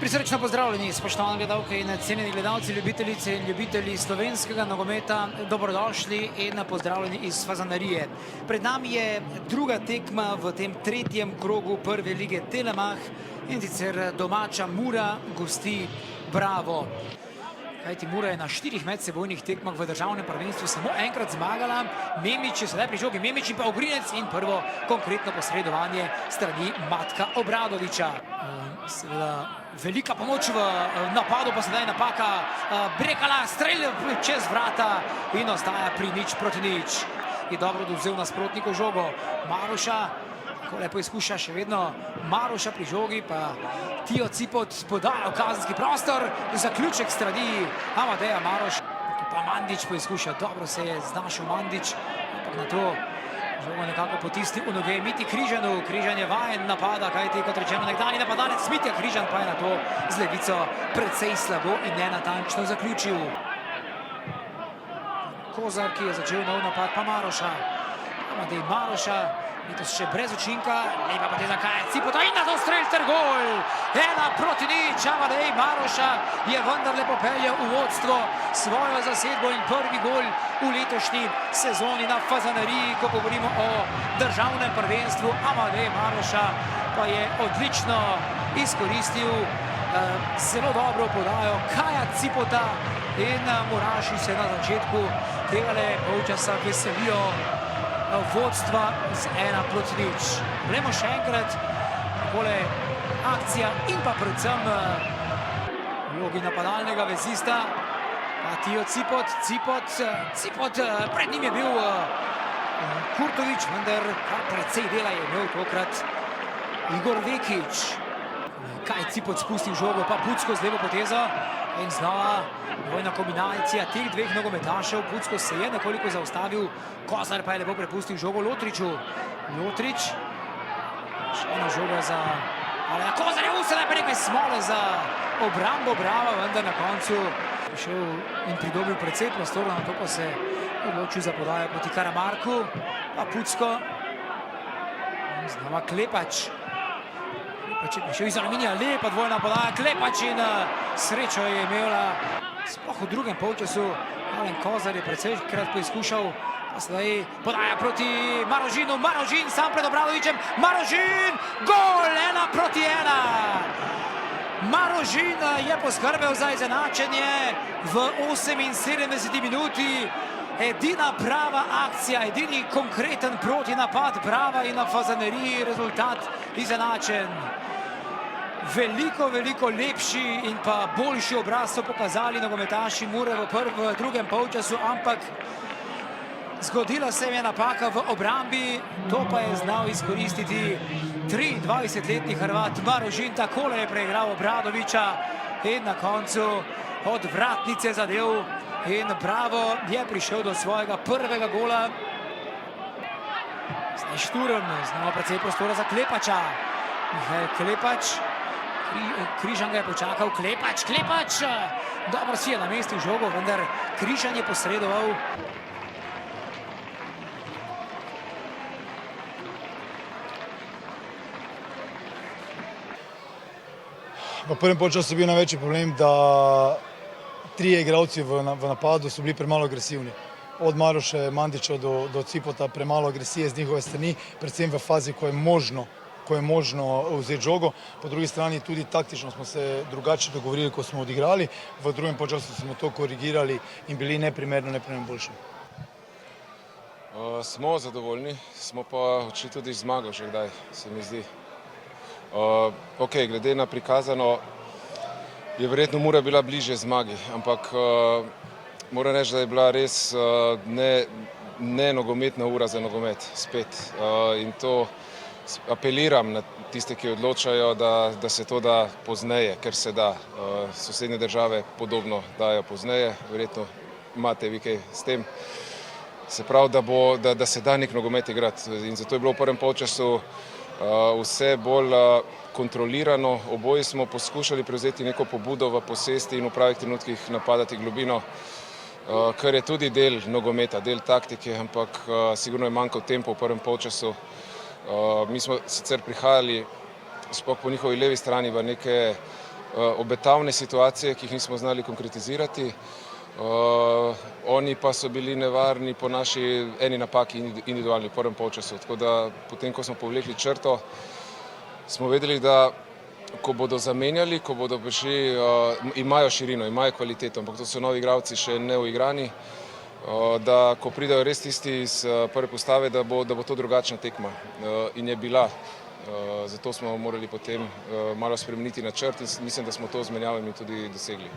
Prisrčno pozdravljeni, spoštovane gledalke in cenjeni gledalci, ljubitelice in ljubitelji slovenskega nogometa. Dobrodošli in pozdravljeni iz Fazanarije. Pred nami je druga tekma v tem tretjem krogu prve lige Telemach in sicer domača Mura gosti Bravo. Kajti Mura je na 4 medsebojnih tekmah v državnem prvenstvu samo enkrat zmagala. Memič je sedaj pri žogi, Memič in pa Ogrinec in prvo konkretno posredovanje strani Matka Obradoviča. Seveda velika pomoč v napadu, pa sedaj napaka Brekala, strelj čez vrata in ostaja pri 0:0. Je dobro dovzel nasprotniku žogo. Maroša, tako lepo izkuša še vedno Maroša pri žogi, pa Tijo Cipot podaja v kazenski prostor, zaključek strani Amadeja Maroš. Pa Mandić poizkuša, dobro se je znašel Mandić, ampak na to žogo nekako potisni v noge Miti Križanu. Križan je vajen napada, kajti kot rečeno nekdanji napadalec Mitja Križan pa je na to z levico precej slabo in nenatančno zaključil. Kozar, ki je začel nov napad, pa Maroša. Amadej Maroša, letos še brez učinka, lepa poteza Kaja Cipota in na to strelj ter gol! 1:0, Amadej Maroša je vendarle popeljal v vodstvo svojo zasedbo in prvi gol v letošnji sezoni na Fazanariji, ko govorimo o državnem prvenstvu. Amadej Maroša pa je odlično izkoristil zelo dobro podajo Kaja Cipota in Muraši se na začetku tegale polčasa veselijo vodstva z 1:0. Gremo še enkrat, takole akcija in pa predvsem vlogi napadalnega vezista. Tijo Cipot, Cipot, pred njim je bil Kurtovič, vendar kar precej dela je imel tokrat Igor Vekič. Kaj Cipot spustil žogo, pa Pucko z levo potezo in znova dvojna kombinacija teh dveh nogometašev. Pucko se je nekoliko zaustavil, Kozar pa je lepo prepustil žogo Lotriču. Lotrič, še ena žoga za Kozar, je vse pa nekaj smole za obrambo Brava, vendar na koncu prišel in pridobil precej prostora, na to pa se odločil za podajo proti Karamarku, pa Pucko. Znova Klepač. Klepač je prišel iz Aluminija, lepa dvojna podaja, Klepač in srečo je imela. Sploh v drugem polčasu Alen Kozar je prečkrat poizkušal, pa sedaj podaja proti Marožinu, Marožin sam pred Obradovičem, Marožin, gol, 1:1. Marožin je poskrbel za izenačenje v 78 minuti. Edina prava akcija, edini konkreten protinapad Brava in na Fazanariji rezultat izenačen. Veliko lepši in pa boljši obraz so pokazali nogometaši Mure v drugem polčasu, ampak zgodila se je napaka v obrambi, to pa je znal izkoristiti 23-letni Hrvat Marožin. Takole je preigral Obradoviča in na koncu od vratnice zadev in Bravo je prišel do svojega prvega gola. Zdaj Šturm, znamo precej prostora za Klepača. Mihajl Klepač, Križan ga je počakal, Klepač, dobro si je namestil žogo, vendar Križan je posredoval. V prvem polčasu je bil največji problem, da trije igralci v napadu so bili premalo agresivni. Od Maroše, Mandića do Cipota premalo agresije z njihove strani, predvsem v fazi, ko je možno vzeti žogo. Po drugi strani tudi taktično smo se drugače dogovorili, ko smo odigrali. V drugem polčasu smo to korigirali in bili neprimerno boljši. Smo zadovoljni, smo pa odšli tudi zmago že kdaj, se mi zdi. Glede na prikazano je verjetno Mura bila bliže zmagi, ampak moram reči, da je bila res ne nogometna ura za nogomet spet. In to apeliram na tiste, ki odločajo, da se to da pozneje, ker se da. Sosednje države podobno dajo pozneje, verjetno imate vi kaj s tem. Se pravi, da se da nek nogomet igrati in zato je bilo v prvem polčasu vse bolj kontrolirano. Oboji smo poskušali prevzeti neko pobudo v posesti in v pravih trenutkih napadati globino, kar je tudi del nogometa, del taktike, ampak sigurno je manjkal tempo v prvem polčasu. Mi smo sicer prihajali sploh po njihovi levi strani v neke obetavne situacije, ki jih nismo znali konkretizirati. Oni pa so bili nevarni po naši eni napaki individualni v prvem polčasu. Tako da potem, ko smo povlekli črto, smo vedeli, da ko bodo zamenjali, ko bodo prišli, imajo širino, imajo kvaliteto, ampak to so novi igralci še neuigrani, da ko pridejo res tisti iz prve postave, da bo to drugačna tekma. In je bila. Zato smo morali potem malo spremeniti načrt in mislim, da smo to z menjavami tudi dosegli.